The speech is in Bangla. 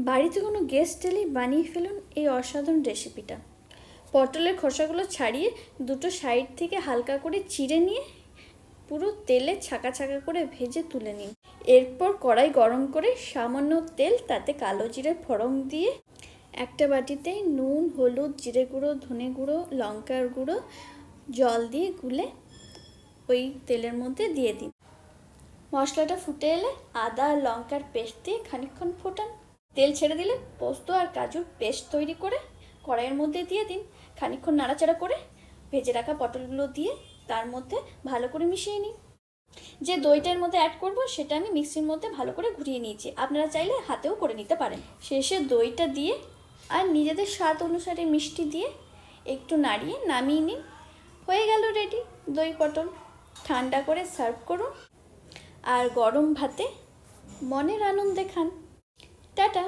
বাড়িতে কোনো গেস্ট এলেই বানিয়ে ফেলুন এই অসাধারণ রেসিপিটা। পটলের খোসাগুলো ছাড়িয়ে দুটো সাইড থেকে হালকা করে চিড়ে নিয়ে পুরো তেলে ছাকা ছাকা করে ভেজে তুলে নিন। এরপর কড়াই গরম করে সামান্য তেল, তাতে কালো জিরে ফোড়ন দিয়ে একটা বাটিতে নুন, হলুদ, জিরে গুঁড়ো, ধনে গুঁড়ো, লঙ্কার গুঁড়ো জল দিয়ে গুলে ওই তেলের মধ্যে দিয়ে দিন। মশলাটা ফুটে এলে আদা আর লঙ্কার পেস্ট দিয়ে খানিকক্ষণ ফোটান। তেল ছেড়ে দিলে পোস্ত আর কাজুর পেস্ট তৈরি করে কড়াইয়ের মধ্যে দিয়ে দিন। খানিকক্ষণ নাড়াচাড়া করে ভেজে রাখা পটলগুলো দিয়ে তার মধ্যে ভালো করে মিশিয়ে নিন। যে দইটার মধ্যে অ্যাড করব সেটা আমি মিক্সির মধ্যে ভালো করে ঘুরিয়ে নিয়েছি, আপনারা চাইলে হাতেও করে নিতে পারেন। শেষে দইটা দিয়ে আর নিজেদের স্বাদ অনুসারে মিষ্টি দিয়ে একটু নাড়িয়ে নামিয়ে নিন। হয়ে গেল রেডি দই পটল। ঠান্ডা করে সার্ভ করুন আর গরম ভাতে মনের আনন্দে খান। টাটা।